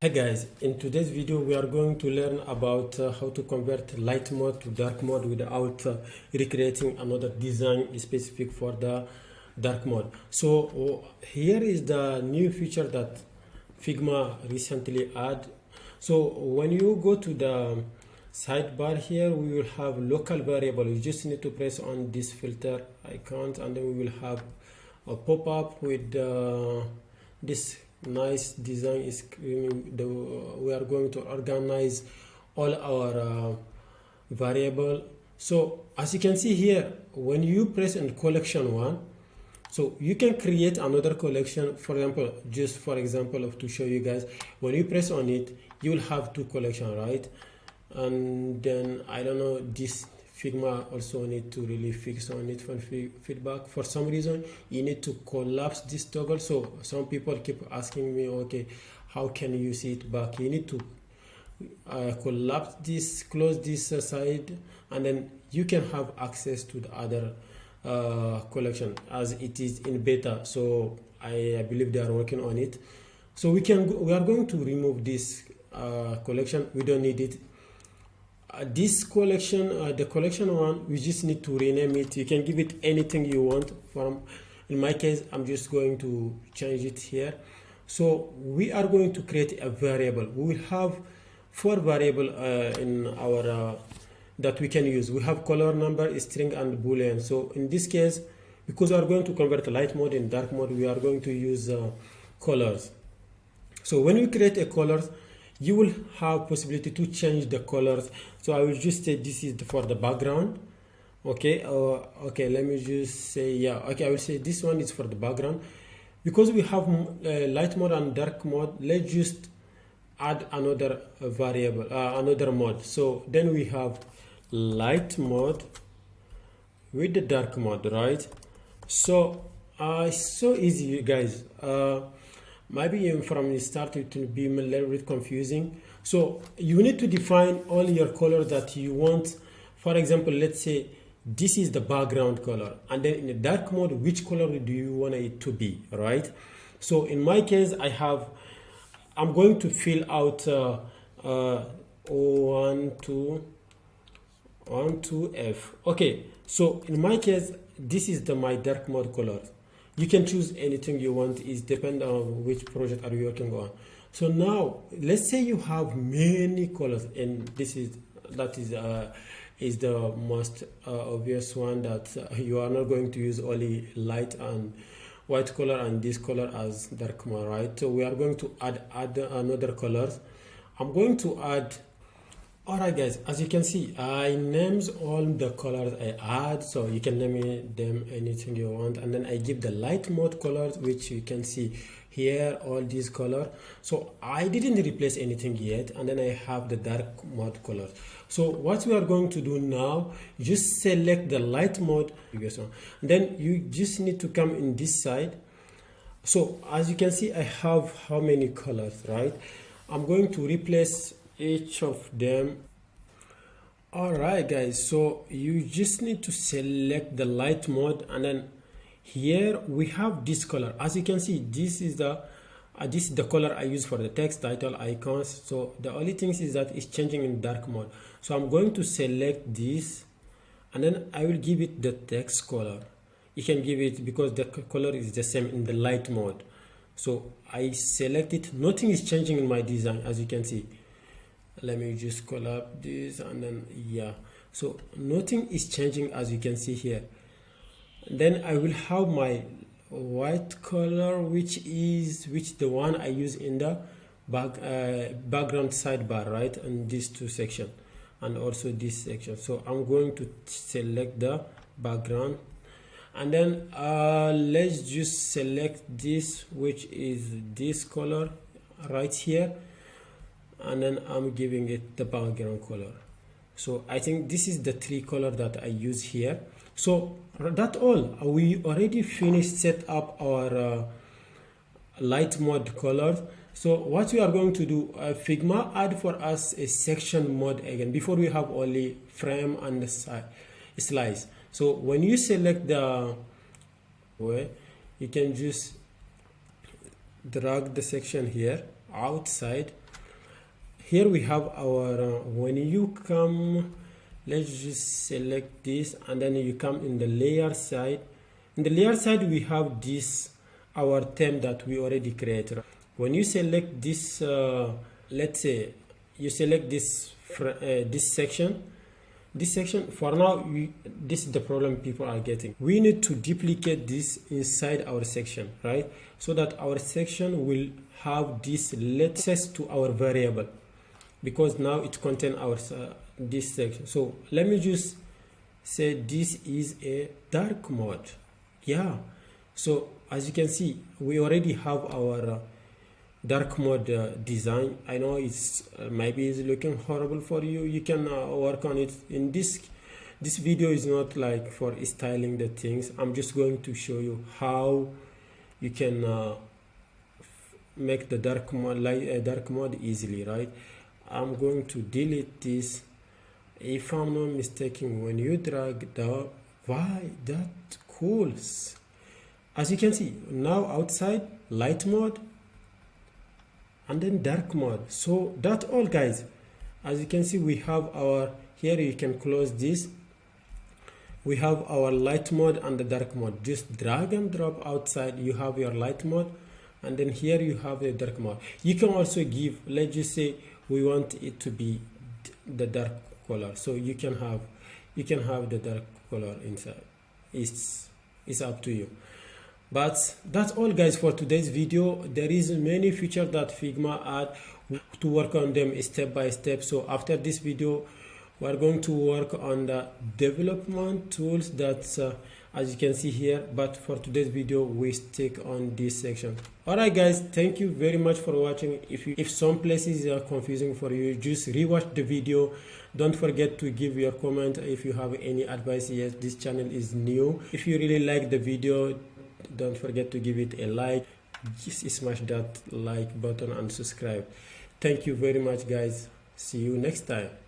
Hi guys, in today's video we are going to learn about how to convert light mode to dark mode without recreating another design specific for the dark mode. So here is the new feature that Figma recently added. So when you go to the sidebar here, we will have local variable. You just need to press on this filter icon and then we will have a pop-up with this nice design is we are going to organize all our variable. So as you can see here, when you press on collection one, so you can create another collection. For example, just for example of to show you guys, when you press on it, you will have two collection, right? And then I don't know, this Figma also need to really fix on it for feedback. For some reason, you need to collapse this toggle. So some people keep asking me, okay, how can you see it back? You need to collapse this, close this side, and then you can have access to the other collection as it is in beta. So I believe they are working on it. So we are going to remove this collection. We don't need it. This collection, the collection one, we just need to rename it. You can give it anything you want. In my case, I'm just going to change it here. So we are going to create a variable. We will have 4 variable in our that we can use. We have color, number, string, and boolean. So in this case, because we are going to convert light mode and dark mode, we are going to use colors. So when we create a color, you will have possibility to change the colors. So I will just say this is for the background. Okay, okay, let me just say, yeah, okay, I will say this one is for the background. Because we have light mode and dark mode, let's just add another variable, another mode. So then we have light mode with the dark mode, right? So it's so easy, you guys. Maybe from the start it will be a little bit confusing. So you need to define all your color that you want. For example, let's say this is the background color, and then in the dark mode, which color do you want it to be, right? So in my case, I'm going to fill out 1 2 F. Okay, so in my case, this is my dark mode color. You can choose anything you want. It depends on which project are you working on. So now let's say you have many colors, and that is the most obvious one, that you are not going to use only light and white color and this color as dark mode, right? So we are going to add another colors. I'm going to add. Alright guys, as you can see, I names all the colors I add, so you can name them anything you want, and then I give the light mode colors, which you can see here, all these colors. So I didn't replace anything yet, and then I have the dark mode colors. So what we are going to do now, just select the light mode, then you just need to come in this side. So as you can see, I have how many colors, right? I'm going to replace each of them. All right guys, so you just need to select the light mode, and then here we have this color. As you can see, this is the color I use for the text, title, icons. So the only thing is that it's changing in dark mode. So I'm going to select this, and then I will give it the text color. You can give it because the color is the same in the light mode. So I select it. Nothing is changing in my design, as you can see. Let me just call up this, and then yeah, so nothing is changing, as you can see here. Then I will have my white color, which the one I use in the background sidebar, right? And these two sections, and also this section. So I'm going to select the background, and then let's just select this, which is this color right here, and then I'm giving it the background color. So I think this is the 3 color that I use here. So that's all. We already finished set up our light mode colors. So what we are going to do, Figma add for us a section mode again. Before we have only frame and slice. So when you select the way, you can just drag the section here outside, here we have our when you come, let's just select this, and then you come in the layer side. In the layer side we have this our theme that we already created. When you select this let's say you select this section, for now, this is the problem people are getting. We need to duplicate this inside our section, right? So that our section will have this access to our variable, because now it contains our this section. So let me just say this is a dark mode. Yeah, so as you can see, we already have our dark mode design. I know it's maybe it's looking horrible for you. You can work on it. In this video is not like for styling the things. I'm just going to show you how you can make the dark mode easily, right? I'm going to delete this. If I'm not mistaken, when you drag down, why that cool? As you can see now, outside light mode and then dark mode. So that's all, guys. As you can see, we have our, here you can close this, we have our light mode and the dark mode. Just drag and drop outside, you have your light mode, and then here you have the dark mode. You can also give, let's just say we want it to be the dark color, so you can have the dark color inside. It's up to you. But that's all, guys, for today's video. There is many features that Figma add to work on them step by step. So after this video, we're going to work on the development tools that as you can see here. But for today's video, we stick on this section. All right, guys, thank you very much for watching. If some places are confusing for you, just rewatch the video. Don't forget to give your comment if you have any advice. Yes, this channel is new. If you really like the video, don't forget to give it a like. Just smash that like button and subscribe. Thank you very much, guys. See you next time.